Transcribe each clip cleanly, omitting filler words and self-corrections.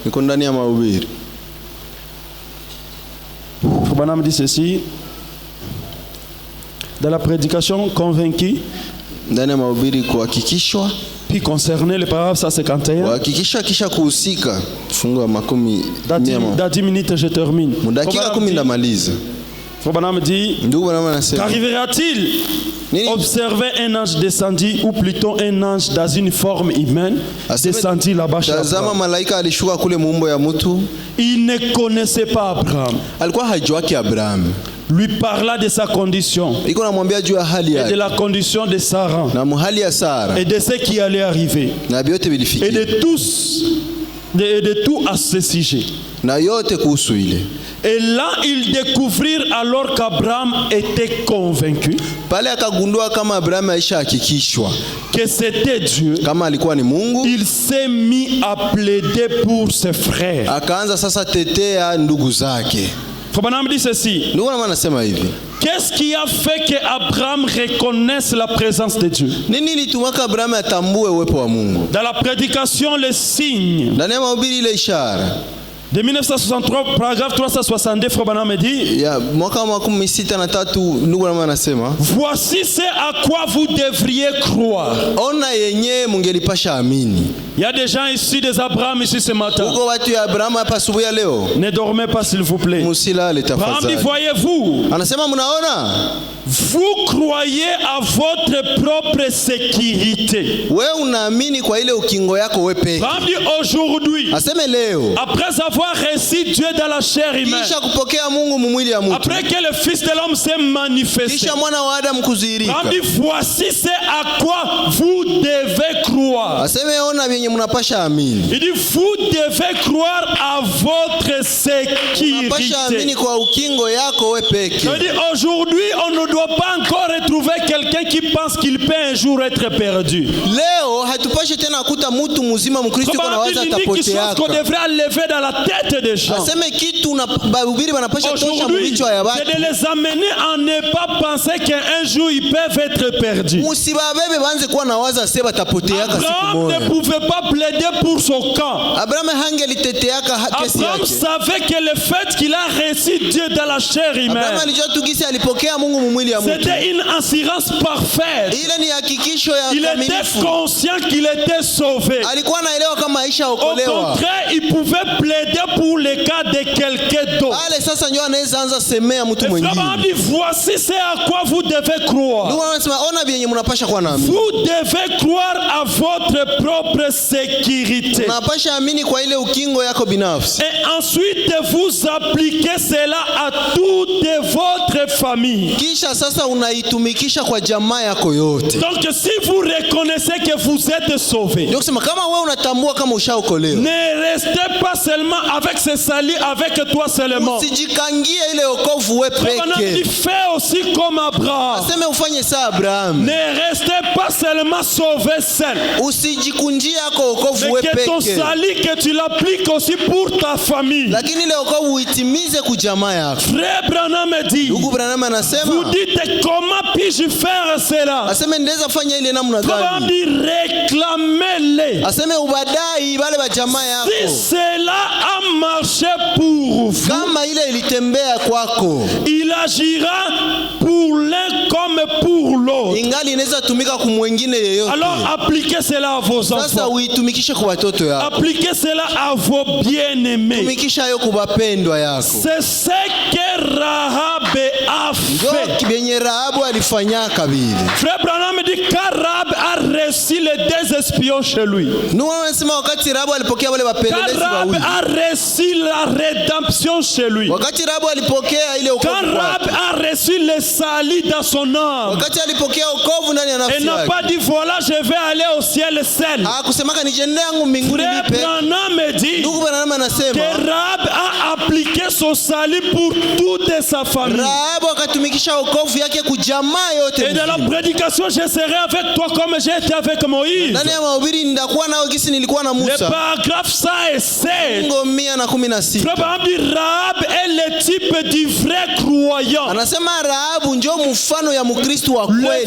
Niko ndani ya mahubiri. Branham dit ceci dans la prédication convaincue, ndani ya mahubiri kuhakikishwa, puis concerné le paragraphe 151. Kuhakikisha kisha kuhusika. Fungu makumi. Dans 10 minutes je termine. Mudakika 10 ndamaliza. Branham dit, qu'arrivera-t-il observer un ange descendu, ou plutôt un ange dans une forme humaine descendu là-bas chez Abraham? Il ne connaissait pas Abraham. Lui parla de sa condition et de la condition de Sarah et de ce qui allait arriver et de tout à ce sujet. Et là, il découvrit alors qu'Abraham était convaincu que c'était Dieu. Il s'est mis à plaider pour ses frères. Branham dit ceci. Qu'est-ce qui a fait que Abraham reconnaisse la présence de Dieu? Dans la prédication, les signes de 1963, paragraphe 362, Frère Branham dit, voici ce à quoi vous devriez croire. Il y a des gens ici, des Abraham ici ce matin. Ne dormez pas s'il vous plaît. Abraham dit, voyez-vous, vous croyez à votre propre sécurité. Abraham dit, aujourd'hui, après avoir reçu Dieu dans la chair humaine, après que le Fils de l'homme s'est manifesté, Abraham dit, voici ce à quoi vous devez croire. Il dit, vous devez croire à votre sécurité. Il dit, aujourd'hui, on ne doit pas encore retrouver quelqu'un qui pense qu'il peut un jour être perdu. Qu'on devrait enlever dans la tête des gens. Aujourd'hui, c'est de les amener à ne pas penser qu'un jour ils peuvent être perdus. Abraham ne pouvait pas plaider pour son camp. Abraham savait que le fait qu'il a reçu Dieu dans la chair humaine, c'était une assurance parfaite. Il était conscient qu'il était sauvé. Au contraire, il pouvait plaider pour le cas de quelqu'un d'autre. Abraham dit, voici ce à quoi vous devez croire. Vous devez croire à votre propre sécurité. Et ensuite, vous appliquez cela à toute votre famille. Donc si vous reconnaissez que vous êtes sauvé, ne restez pas seulement avec ce salut, avec toi seulement. Fais aussi comme Abraham. Ne restez pas seulement sauvé seul, mais que ton salut, que tu l'appliques aussi pour ta famille. Frère Branham dit, vous dites, comment puis-je faire cela? Branham dit, réclamez-les. Si cela a marché pour vous, il agira pour l'un comme pour l'autre. Alors appliquez cela à vos enfants. Appliquez cela à vos bien-aimés. C'est ce que Rahab a fait. Frère Branham dit, car Rahab a reçu les 2 espions chez lui. Rahab a reçu la rédemption chez lui. Quand Rahab a reçu le salut dans son âme, et n'a pas dit, voilà, je vais aller au ciel seul. Frère Branham dit que Rahab a appliqué son salut pour toute sa famille. Et dans la prédication, je serai avec toi comme j'ai été avec Moïse. Le paragraphe 100 et 7. Rahab est le type du vrai croyant. Le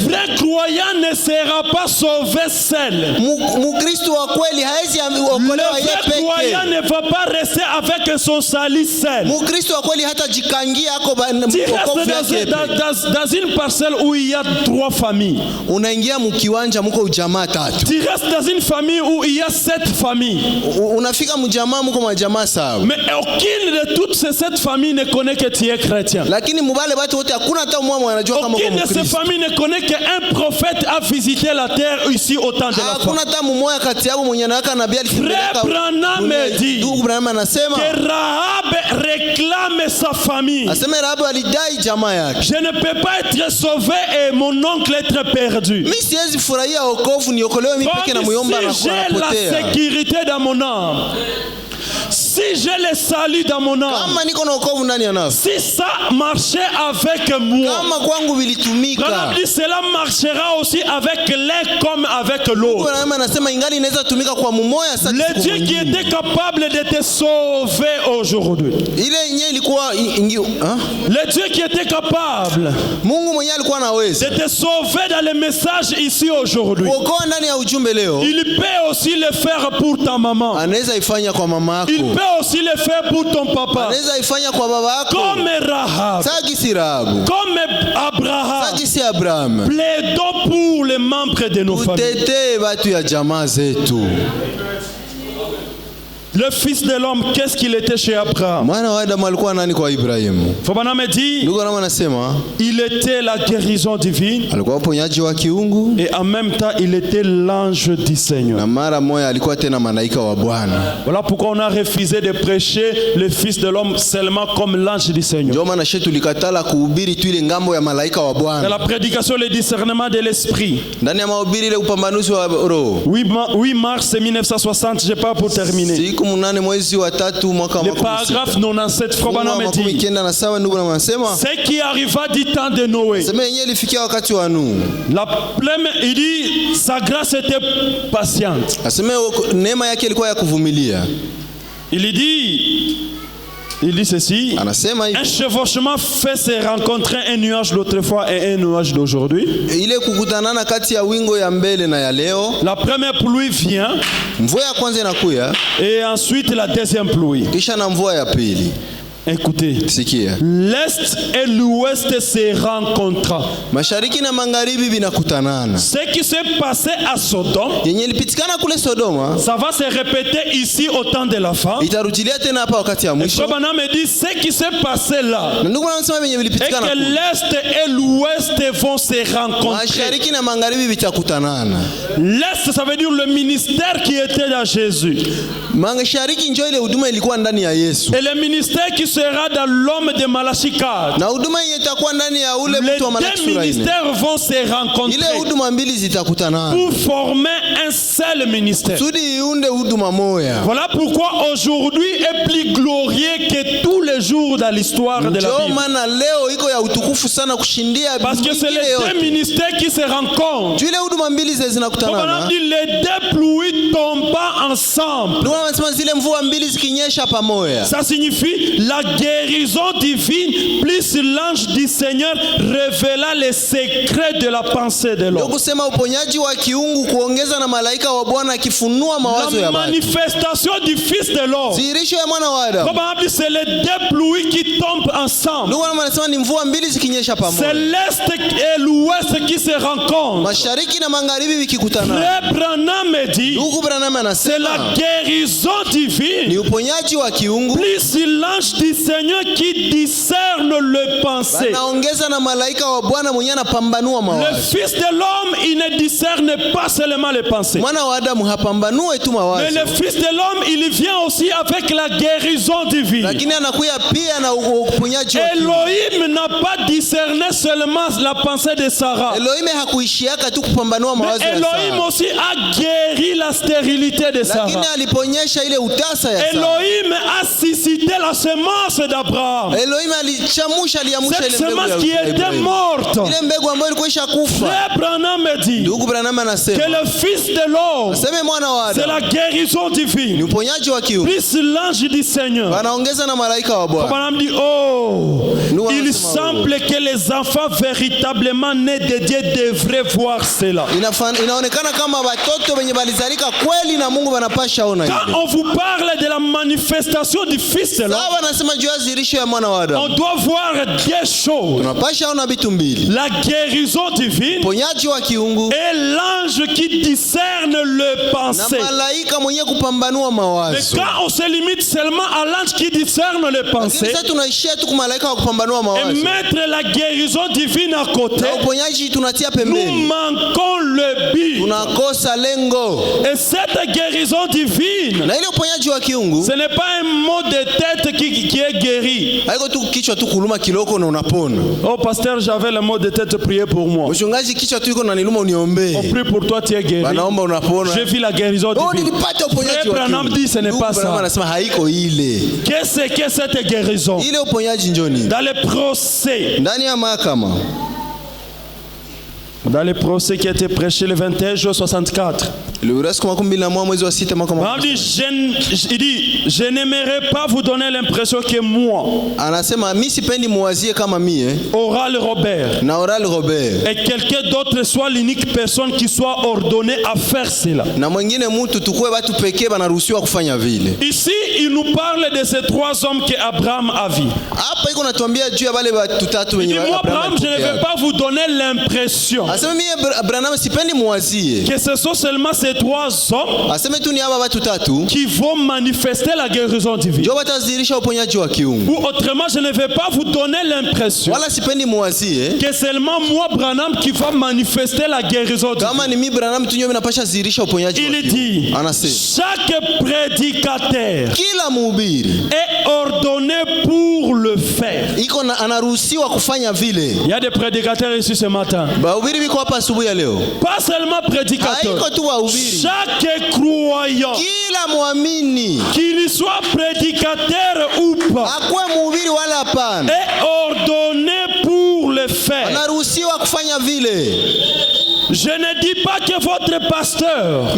vrai croyant ne sera pas sauvé seul. Le vrai croyant ne va pas rester avec son salut seul. Tu restes dans une parcelle où il y a 3 familles. Tu restes dans une famille où il y a 7 familles. Mais aucune de toutes ces 7 familles ne connaît que tu es chrétien. Aucune de ces familles ne connaît qu'un prophète a visité la terre ici au temps de la fin. Frère Branham me dit que Rahab réclame sa famille. Je ne peux pas être sauvé et mon oncle être perdu. Comme si j'ai la sécurité dans mon âme. Si j'ai le salut dans mon âme, si ça marchait avec moi, cela marchera aussi avec l'un comme avec l'autre. Le Dieu qui était capable de te sauver aujourd'hui, le Dieu qui était capable de te sauver dans le message ici aujourd'hui, il peut aussi le faire pour ta maman. Il peut aussi le faire pour ton papa. Comme Rahab, comme Abraham. Plaidons pour les membres de nos familles. Le fils de l'homme, qu'est-ce qu'il était chez Abraham? Fabana me dit, il était la guérison divine et en même temps il était l'ange du Seigneur. Voilà pourquoi on a refusé de prêcher le fils de l'homme seulement comme l'ange du Seigneur. Dans la prédication, le discernement de l'esprit. 8 mars 1960, je pars pour terminer. Le paragraphe 97, Frobana me dit, ce qui arriva du temps de Noé. La première, il dit, sa grâce était patiente. Il dit ceci, un chevauchement fait se rencontrer un nuage l'autre fois et un nuage d'aujourd'hui. La première pluie vient et ensuite la deuxième pluie. Écoutez, l'est et l'ouest se rencontrent. Ce qui s'est passé à Sodome, ça va se répéter ici au temps de la fin. Et Shobana me dit ce qui s'est passé là, et que l'est et l'ouest vont se rencontrer. L'est, ça veut dire le ministère qui était dans Jésus. Et le ministère qui sera dans l'homme de Malachie 4. Les 2 ministères vont se rencontrer pour former un seul ministère. Voilà pourquoi aujourd'hui est plus glorieux que tous les jours dans l'histoire de la Bible. Parce que c'est les 2 ministères qui se rencontrent. Les 2 pluies tombent pas ensemble. Ça signifie la guérison divine plus l'ange du Seigneur révéla les secrets de la pensée de l'homme. La manifestation du Fils de l'homme, c'est les 2 pluies qui tombent ensemble. C'est l'est et l'ouest qui se rencontrent. Frère Branham me dit, c'est la guérison divine plus l'ange du Seigneur qui discerne le pensée. Le Fils de l'homme, il ne discerne pas seulement les pensées. Mais le Fils de l'homme, il vient aussi avec la guérison divine. Elohim n'a pas discerné seulement la pensée de Sarah. Mais Elohim aussi a guéri la stérilité de Sarah. Elohim a suscité la semence semence d'Abraham. Cette semence qui était morte. Frère Branham me dit que le Fils de l'homme, c'est la guérison divine. Plus l'ange du Seigneur. Branham dit, il semble que les enfants véritablement nés de Dieu devraient voir cela. Quand on vous parle de la manifestation du Fils de l'homme, on doit voir des choses. La guérison divine et l'ange qui discerne le pensée. Mais quand on se limite seulement à l'ange qui discerne le pensée et mettre la guérison divine à côté, nous manquons le but. Et cette guérison divine, ce n'est pas un mot de tête qui est guéri. Oh pasteur, j'avais le mot de tête, priez pour moi. On prie pour toi, tu es guéri. J'ai vu la guérison divine. Frère Branham dit ce n'est pas ça. Qu'est-ce que cette guérison? Dans les procès. Dans les procès qui a été prêché le 21 juin 64. Il dit, je n'aimerais pas vous donner l'impression que moi, Oral Robert, et quelqu'un d'autre soit l'unique personne qui soit ordonnée à faire cela. Ici, il nous parle de ces trois hommes qu'Abraham a vus. Il dit, moi, Abraham, je ne vais pas vous donner l'impression que ce sont seulement ces trois hommes qui vont manifester la guérison divine. Ou autrement, je ne vais pas vous donner l'impression que seulement moi, Branham, qui va manifester la guérison divine. Il dit, chaque prédicateur est ordonné pour le faire. Il y a des prédicateurs ici ce matin. Pas seulement prédicateur. Chaque croyant, qu'il soit prédicateur ou pas, est ordonné pour le faire. Je ne dis pas que votre pasteur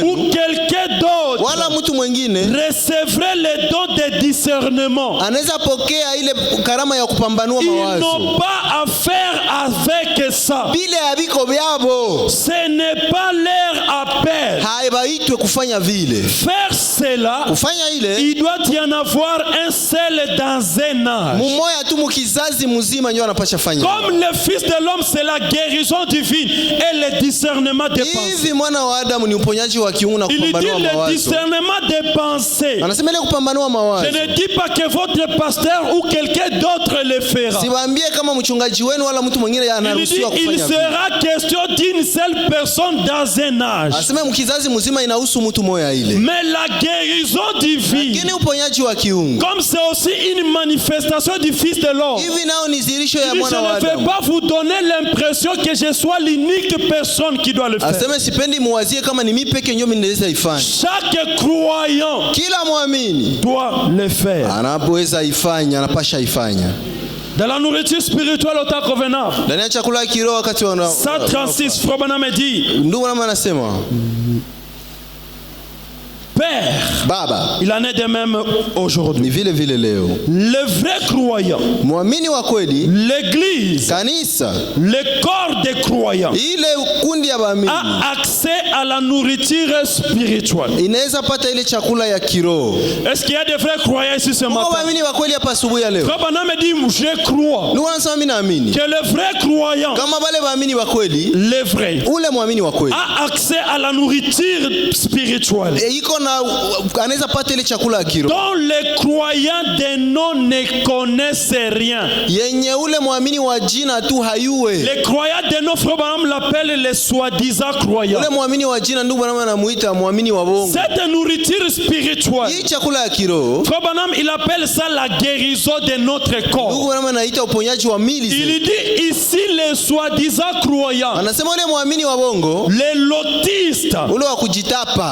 ou quelqu'un d'autre recevrait le don de discernement. Ils n'ont pas à faire avec ça. Ce n'est pas leur appel. Faire cela, il doit y en avoir un seul dans un âge. Comme le Fils de l'homme, c'est la guérison divine et le discernement des pensées. Il dit le discernement des pensées. Je ne dis pas que votre pasteur ou quelqu'un d'autre le fera. Il sera question d'une seule personne dans un âge. Mais la guérison divine, comme c'est aussi une manifestation du Fils de l'homme, je ne vais pas vous donner l'impression que je sois l'unique personne qui doit le faire. Chaque croyant doit le faire. Dans la nourriture spirituelle au temps convenable. 136, Frère Branham me dit, Père, Baba, il en est de même aujourd'hui. Le vrai croyant, l'église, le corps des croyants a accès à la nourriture spirituelle. Est-ce qu'il y a des vrais croyants ici ce matin? Frère Branham me dit, je crois que le vrai croyant, le vrai, a accès à la nourriture spirituelle dont les croyants de nom ne connaissent rien. Les croyants de nom, Frère Branham l'appelle les soi-disant croyants. Cette nourriture spirituelle, Frère Branham, il appelle ça la guérison de notre corps. Il dit ici les soi-disant croyants, les lotistes,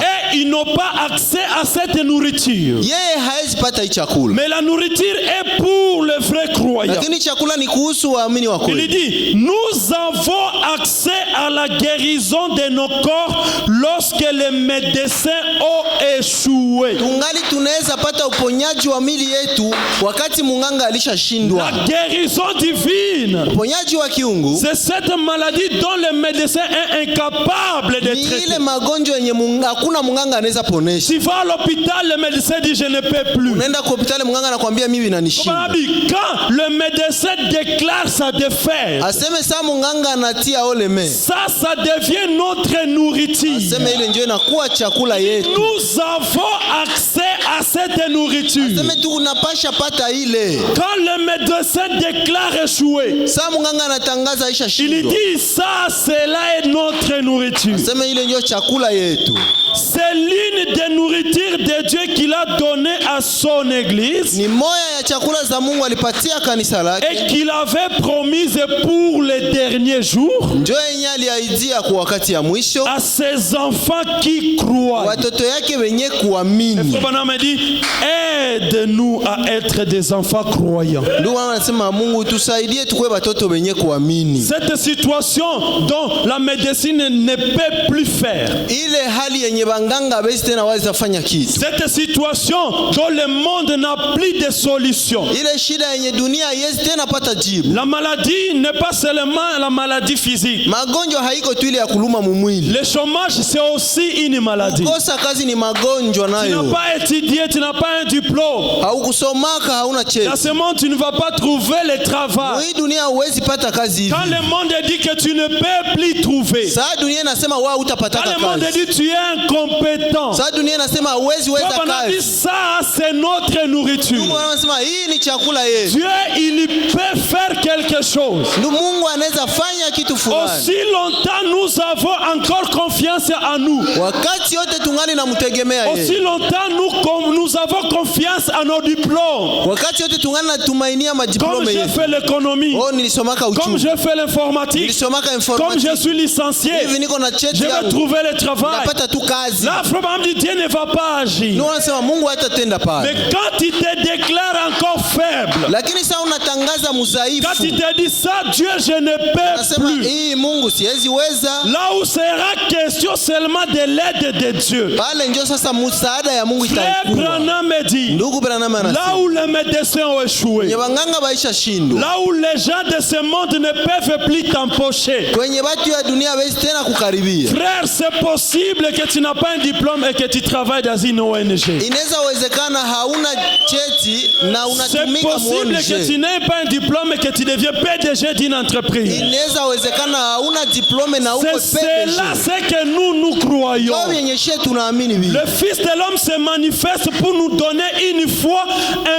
et ils n'ont pas accès à cette nourriture. Yeye haezi pata hii chakula. Mais la nourriture est pour les vrais croyants. Lakini chakula ni kuhusu waamini wa kweli. Il dit, nous avons accès à la guérison de nos corps lorsque les médecins ont échoué. Tungali tunaweza pata uponyaji wa mili yetu wakati munganga alishashindwa. La guérison divine. Uponyaji wa kiungu. C'est cette maladie dont le médecin est incapable de traiter. Ni ile magonjwa yenye hakuna munganga anaweza ponesha. Tu vas à l'hôpital, le médecin dit je ne peux plus. Unaenda kwa hospitali munganga anakuambia mimi inanishinda. Quand le médecin déclare sa défaite, aseme saa munganga anatia ole me. Ça devient notre nourriture. Aseme ile ndio inakuwa chakula yetu. Nous avons accès à cette nourriture. Aseme tunapasha pata ile. Quand le médecin déclare échoué, saa munganga anatangaza aisha shindwa. Il dit ça, cela est notre nourriture. Aseme ile ndio chakula yetu. C'est l'une des nourritures de Dieu qu'il a donné à son église. Ni moya ya chakula za Mungu alipatia kanisa lake. Et qu'il avait promise pour les derniers jours. Ndio yenye aliahidia kwa wakati ya mwisho. À ses enfants qui croient. Watoto yake wenye kuamini. Bwana dit, aide-nous à être des enfants croyants. Ndio anasema Mungu tusaidie tukue watoto wenye kuamini. Cette situation dont la médecine ne peut plus faire. Ile hali yenye banganga basi tena waweza fanya kitu. Cette situation dont le monde n'a plus de solution. Ile shida yenye dunia haiwezi tena pata jibu. La maladie n'est pas seulement la maladie physique. Magonjwa haiko tu ile ya kuluma mwili. Le chômage c'est aussi une maladie. Kosa kazi ni magonjwa nayo. Tu n'as pas étudié, tu n'as pas un diplôme. Haukusomaka hauna cheti. Dans ce monde tu ne vas pas trouver le travail. Hii dunia huwezi pata kazi hivi. Quand le monde dit que tu ne peux plus trouver. Saa dunia inasema wewe hutapata kazi. Quand le monde dit tu es incompétent. Saa dunia inasema huwezi weza kazi. Ça c'est notre nourriture. Mungu anasema hii ni chakula yetu. Dieu il peut faire quelque chose. Mungu anaweza fanya kitu fulani. Aussi longtemps nous avons encore confiance en nous. Wakati yote tungali namtegemea yeye. Aussi longtemps nous avons confiance en nos diplômes. Wakati yote tungali natumainia madiplome yetu. Comme j'ai fait l'économie. Nilisomaka uchumi. Comme j'ai fait l'informatique. Nilisomaka informatique. Comme je suis licencié. Hivi niko na cheti yangu. Je vais trouver le travail. Napata tu kazi. Là probablement Dieu ne va pas agir. Ndio anasema Mungu hatatenda pale. Mais quand il te déclare encore faible. Lakini sasa unatangaza mudhaifu. Quand il te dit ça Dieu je ne peux plus. Hii Mungu siwezi weza. Là où sera question seulement de l'aide de Dieu. Pale ndio sasa msaada ya Mungu itakuwa. Branham me dit. Ndugu Branham anasema. Là où les médecins ont échoué. Waganga baisha shindwa. Là où les gens de ce monde ne peuvent plus t'empocher. Kwenye watu ya dunia hawezi tena kukaribia. Frère, c'est possible que tu n'as pas un diplôme et que tu travailles dans une ONG. Inaweza wezekana hauna cheti na unatumika ONG. C'est possible que tu n'aies pas un diplôme et que tu deviens PDG d'une entreprise. Inaweza wezekana hauna diplôme na uko PDG. C'est là ce que nous croyons. Le Fils de l'homme se manifeste pour nous donner une foi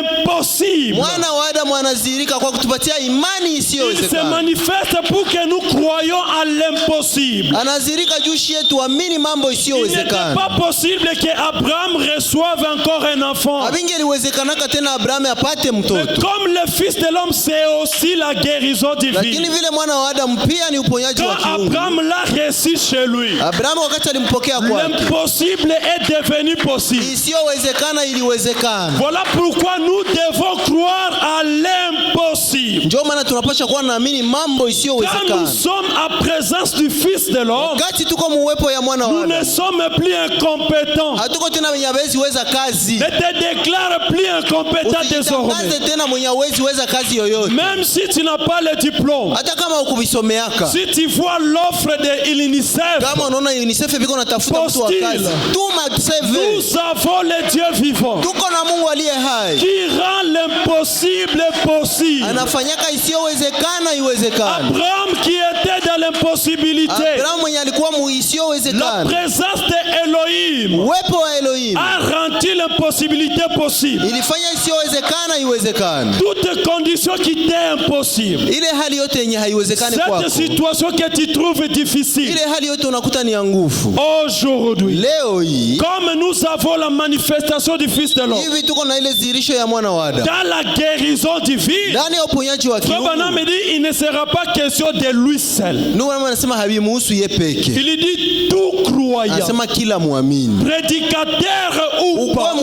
impossible. Mwana wa Adamu anazirika kwa kutupatia imani isiyowezekana. Il se manifeste pour que nous croyons à l'impossible. Anazirika juu yetu amini mambo isiyowezekana. Il n'est pas possible que Abraham reçoive encore un enfant. Abingeliwezekanaka tena Abraham apate mtoto. Mais comme le Fils de l'homme c'est aussi la guérison divine. Lakini vile mwana wa Adamu pia ni uponyaji wa kiungu. Abraham l'a reçu chez lui. Abraham wakati alimpokea kwake. L'impossible est devenu possible. Isiyowezekana iliwezekana. Voilà pourquoi nous devons croire à l'impossible. Ndio maana tunapaswa kuwa naamini mambo isiyowezekana. Quand nous sommes en présence du Fils de l'homme, wakati tuko muwepo ya mwana wa Adamu, nous ne sommes plus incompétents. Hatuko tena wenye hawezi weza kazi. Ne te déclare plus incompétent désormais. Tena mwenye hawezi weza kazi yoyote. Même si tu n'as pas le diplôme. Hata kama ukubisomeaka. Si tu vois l'offre de l'UNICEF. Kama unaona UNICEF biko natafuta mtu wa kazi. Tuma CV. Nous avons le Dieu vivant. Tuko na Mungu aliye hai. Qui rend l'impossible possible. Anafanyaka isiyowezekana iwezekane. Abraham qui était dans l'impossibilité. Abraham mwenye alikuwa muisiyowezekana. La présence de Elohim. Uwepo wa Elohim a rendu l'impossibilité possible. Ilifanya isiyowezekana iwezekane. Toute condition qui était impossible. Ile hali yote yenye haiwezekani kwako. Cette situation que tu trouves difficile. Ile hali yote unakuta ni ya nguvu. Aujourd'hui. Leo hii. Comme nous avons la manifestation du Fils de l'homme. Hivi tuko na ile zirisho ya mwana wa Adamu. Dans la guérison divine. Ndani ya uponyaji wa kiungu. Branham dit il ne sera pas question de lui seul. Ndio anasema habimuhusu yeye peke. Il dit tout croyant. Anasema kila muamini. Prédicateur ou pas,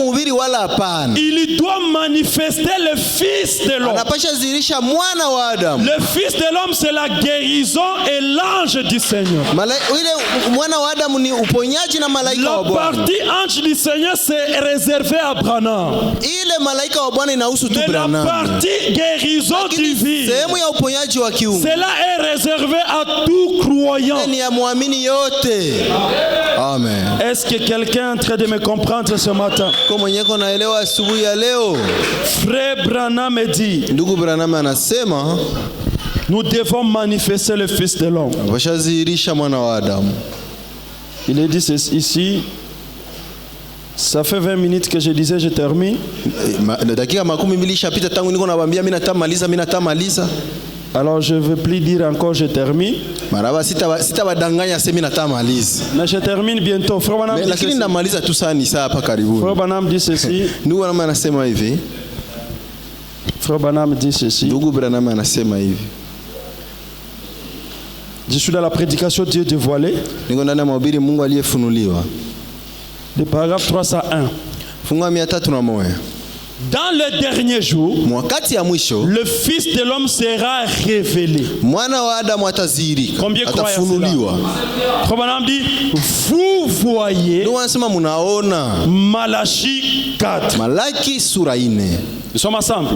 il doit manifester le Fils de l'homme. Le Fils de l'homme, c'est la guérison et l'ange du Seigneur. La partie ange du Seigneur, c'est réservé à Branham. Mais la partie guérison divine, cela est réservé à tout croyant. Amen. Est-ce que quelqu'un est en train de me comprendre ce matin? Frère Branham dit, nous devons manifester le Fils de l'homme. Il est dit ici, ça fait 20 minutes que je disais je termine. Alors je ne veux plus dire encore je termine. Mais je termine bientôt. Frère Branham dit ceci. Frère Branham dit ceci. Je suis dans la prédication Dieu dévoilé. Le paragraphe 301. Dans le dernier jour, le Fils de l'homme sera révélé. Combien croyez cela? Probablement dit, vous voyez Malachie 4. Nous sommes ensemble.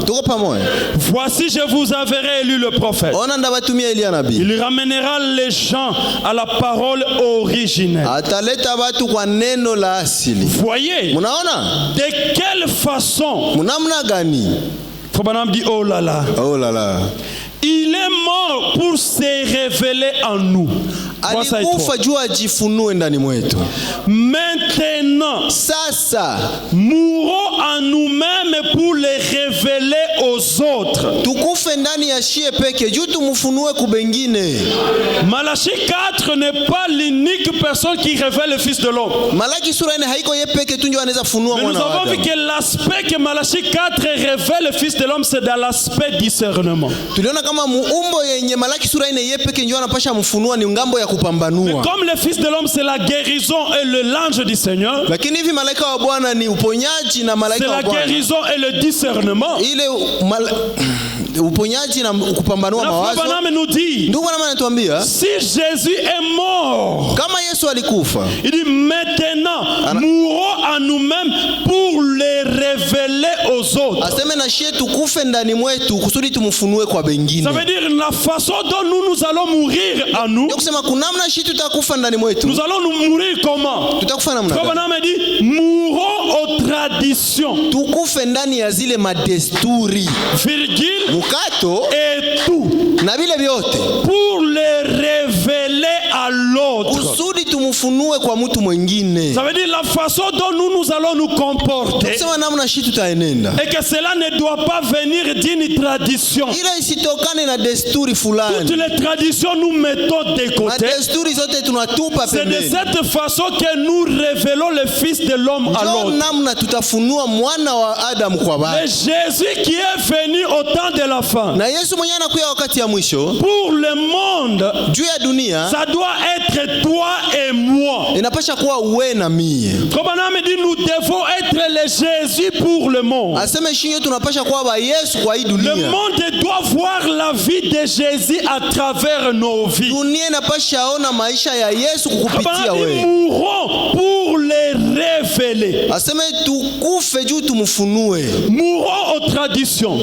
Voici, je vous avais lu le prophète. Il ramènera les gens à la parole originelle. Voyez de quelle façon Probablement dit oh là là. Il est mort pour se révéler en nous. Maintenant, mourons en nous-mêmes pour les révéler aux autres. Malachie 4 n'est pas l'unique personne qui révèle le Fils de l'homme. Mais nous avons vu que l'aspect que Malachie 4 révèle le Fils de l'homme, c'est dans l'aspect discernement. Mais comme le Fils de l'homme c'est la guérison et l'ange du Seigneur, c'est la guérison et le discernement. Branham nous dit, si Jésus est mort, il dit maintenant mourons à nous-mêmes pour les révéler aux autres. Ça veut dire la façon dont nous allons mourir à nous. Nous allons nous mourir comment? Branham dit mourons aux traditions. Virgule et tout. Pour les révéler à l'autre. Ça veut dire la façon dont nous allons nous comporter. Et que cela ne doit pas venir d'une tradition. Toutes les traditions nous mettons de côté. C'est de cette façon que nous révélons le Fils de l'homme à l'autre. Mais Jésus qui est venu au temps de la fin, pour le monde, ça doit être toi et moi. Comme on a dit, nous devons être le Jésus pour le monde. Le monde doit voir la vie de Jésus à travers nos vies. Comme on a dit, mourons pour les révéler. Mourons aux traditions.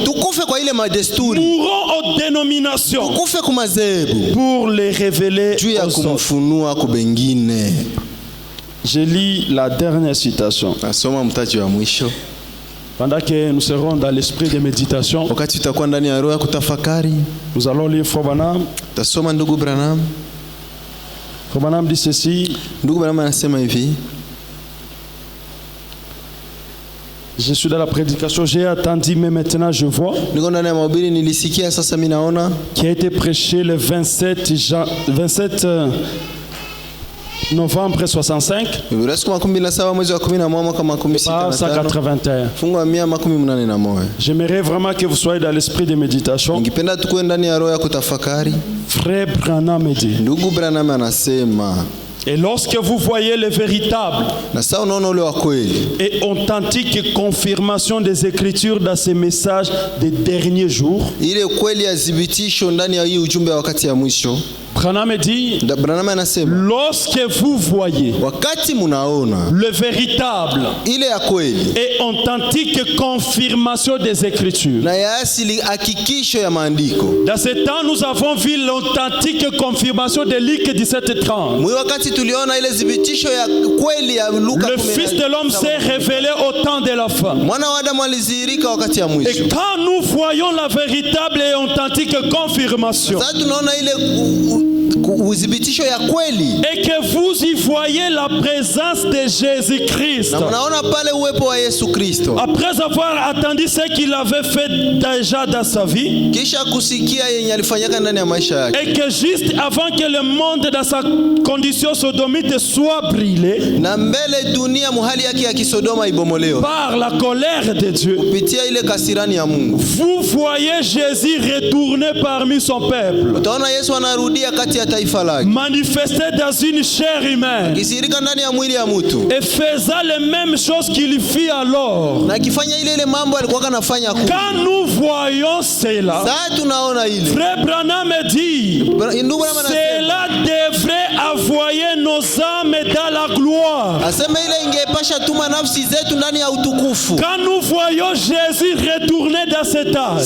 Mourons aux dénominations. Pour les révéler aux autres. Je lis la dernière citation. Pendant que nous serons dans l'esprit de méditation, nous allons lire Frère Branham. Frère Branham dit ceci. Je suis dans la prédication, j'ai attendu, mais maintenant je vois. Qui a été prêché le 27 novembre 65. Page 181. J'aimerais vraiment que vous soyez dans l'esprit de méditation. Frère Branham dit, Et lorsque vous voyez les véritables et authentiques confirmations des Écritures dans ces messages des derniers jours, Branham dit, lorsque vous voyez le véritable et authentique confirmation des Écritures, dans ce temps nous avons vu l'authentique confirmation de Luc 17:30. Le Fils de l'homme s'est révélé au temps de la fin. Et quand nous voyons la véritable et authentique confirmation, et que vous y voyez la présence de Jésus-Christ, après avoir attendu ce qu'il avait fait déjà dans sa vie, et que juste avant que le monde dans sa condition sodomite soit brûlé par la colère de Dieu, vous voyez Jésus retourner parmi son peuple, manifesté dans une chair humaine, et faisant les mêmes choses qu'il fit alors. Quand nous voyons cela, Frère Branham dit, cela devrait envoyer nos âmes dans la gloire. Quand nous voyons Jésus retourner dans cet âge,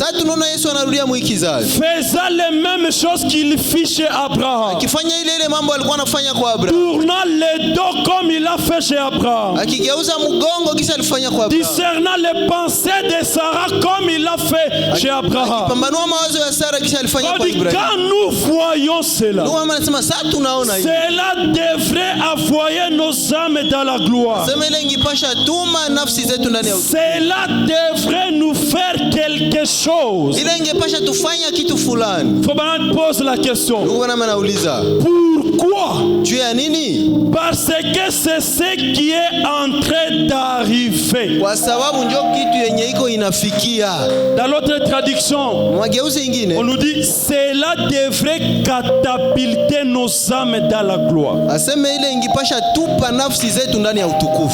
faisant les mêmes choses qu'il fit chez Abraham, tournant le dos comme il a fait chez Abraham, discernant les pensées de Sarah comme il a fait chez Abraham. Quand nous voyons cela, cela devrait envoyer nos âmes dans la gloire. Cela devrait nous faire quelque chose. Faut poser la question. Pourquoi? Parce que c'est ce qui est en train d'arriver. Dans l'autre traduction, on nous dit cela devrait catapulter nos âmes dans la gloire.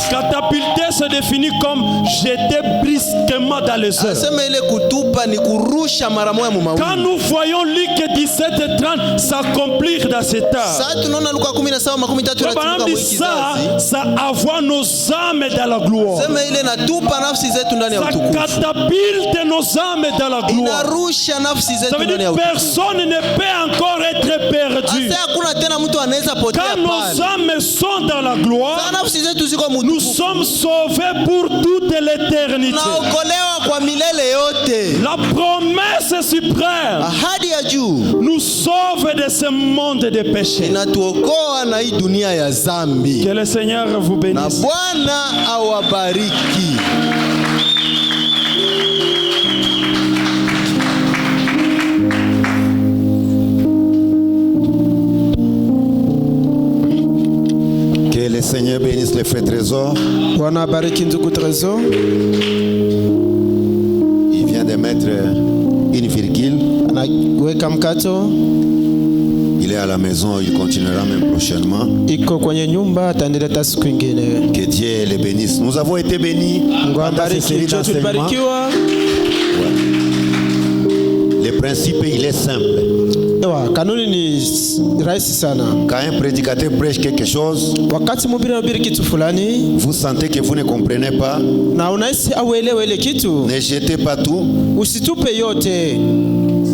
Catapulter se définit comme jeter brusquement dans les airs. Quand nous voyons Luc 17:30 s'accomplir dans cet âge, ça envoie nos âmes dans la gloire. Ça catapulte nos âmes dans la gloire. Ça veut dire que personne ne peut encore être perdu. Quand nos âmes sont dans la gloire, nous sommes sauvés pour toute l'éternité. La promesse suprême nous sauve de ce monde de péché. Que le Seigneur vous bénisse. Que le Seigneur bénisse les frères Trésor. Il vient de mettre une virgule. Il est à la maison, il continuera même prochainement. Que Dieu les bénisse. Nous avons été bénis pendant ces séries d'enseignements. Le principe, il est simple. Quand un prédicateur prêche quelque chose, vous sentez que vous ne comprenez pas, ne jetez pas tout.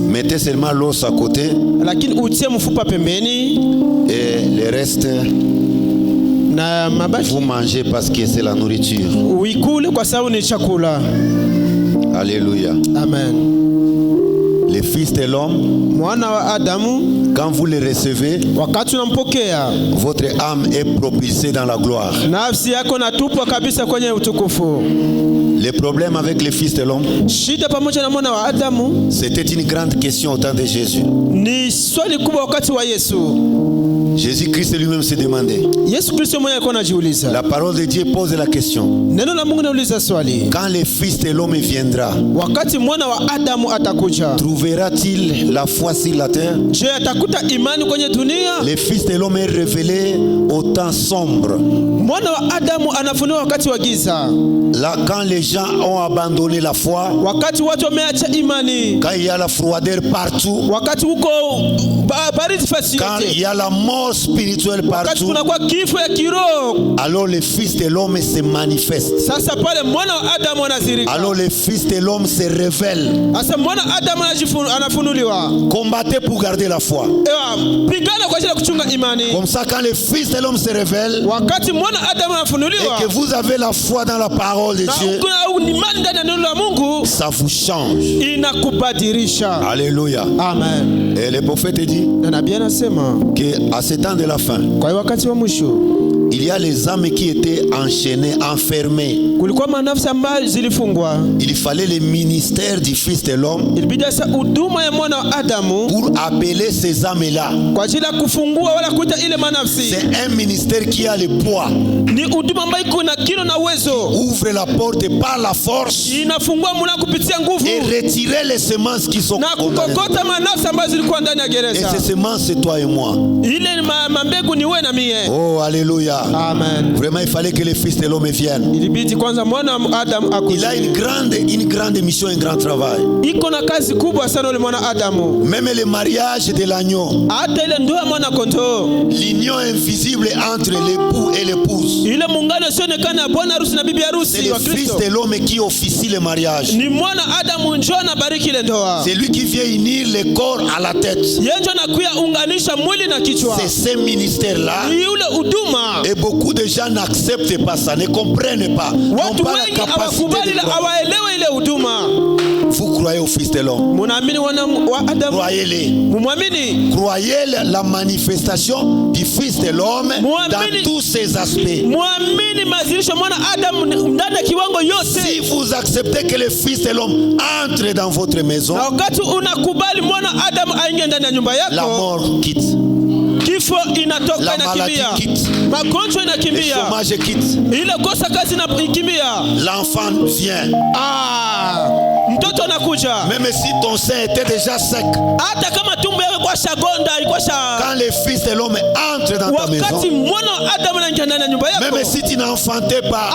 Mettez seulement l'os à côté et le reste vous mangez parce que c'est la nourriture. Alléluia. Amen. Le Fils de l'homme, quand vous le recevez, votre âme est propulsée dans la gloire. Le problème avec le Fils de l'homme, c'était une grande question au temps de Jésus. Jésus-Christ lui-même se demandait. Yesu Kristo mwenyewe alikuwa anajiuliza. La parole de Dieu pose la question. Neno la Mungu linauliza swali. Quand le Fils de l'homme viendra, wakati mwana wa Adamu atakuja, trouvera-t-il la foi sur la terre? Je atakuta imani kwenye dunia? Le Fils de l'homme est révélé au temps sombre. Mwana wa Adamu anafunuliwa wakati wa giza. Là, quand les gens ont abandonné la foi, wakati watu wameacha imani, quand il y a la froideur partout, wakati uko baridi fasi yote, quand il y a la mort spirituelle partout, kuna kwa kifo ya kiroho, alors le Fils de l'homme se manifeste. Sasa pale mwana wa Adamu anazirika. Alors le Fils de l'homme se révèle. Sasa mwana wa Adamu anafunuliwa. Combattez pour garder la foi. Pigana kwa ajili ya kuchunga imani. Comme ça, quand le Fils de l'homme se révèle, wakati mwana wa Adamu anafunuliwa, et que vous avez la foi dans la parole de Dieu, ça vous change. Alléluia. Amen. Et le prophète dit qu'à ce temps de la fin, il y a les âmes qui étaient enchaînées, enfermées. Il fallait le ministère du Fils de l'homme pour appeler ces âmes-là. C'est un ministère qui a le poids. Ouvre la porte par la force et retirer les semences qui sont condamnées. Et ces semences, c'est toi et moi. Oh, alléluia. Amen. Vraiment, il fallait que le Fils de l'homme vienne. Il a une grande mission, un grand travail. Même le mariage de l'agneau, l'union invisible entre l'époux et l'épouse, c'est le Fils de l'homme qui officie le mariage. C'est lui qui vient unir le corps à la tête. C'est ce ministère-là. Et beaucoup de gens n'acceptent pas ça, ne comprennent pas, n'ont pas la capacité de croire. Vous croyez au Fils de l'homme? Croyez-le. Croyez la manifestation du Fils de l'homme dans tous ses aspects. Si vous acceptez que le Fils de l'homme entre dans votre maison, la mort quitte. La maladie quitte. Le chômage quitte. L'enfant vient. Même si ton sein était déjà sec, quand le Fils de l'homme entre dans ta maison, même si tu n'enfantais pas,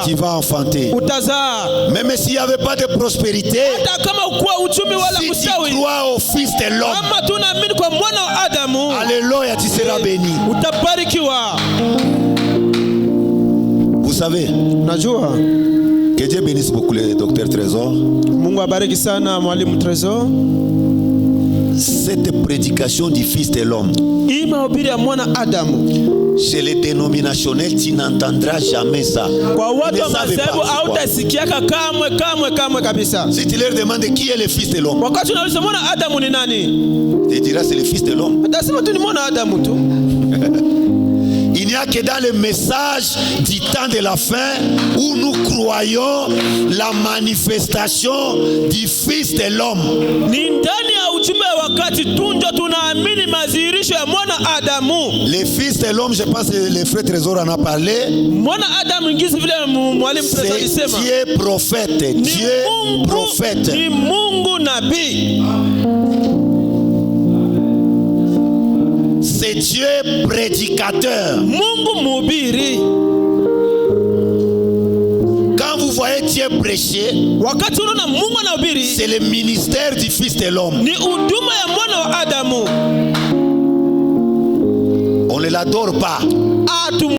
tu vas enfanter. Même s'il n'y avait pas de prospérité, si tu crois au Fils de l'homme, alléluia, tu seras béni. Vous savez, que Dieu bénisse beaucoup le docteur Trésor. Cette prédication du Fils de l'homme, chez les dénominationnels, tu n'entendras jamais ça. Si tu leur demandes qui est le Fils de l'homme, tu diras c'est le Fils de l'homme. Il n'y a que dans le message du temps de la fin où nous croyons la manifestation du Fils de l'homme. Le Fils de l'homme, je pense que le frère Trésor en a parlé. C'est Dieu prophète. Dieu prophète. C'est Dieu prédicateur. Quand vous voyez Dieu prêcher, c'est le ministère du Fils de l'homme. On ne l'adore pas.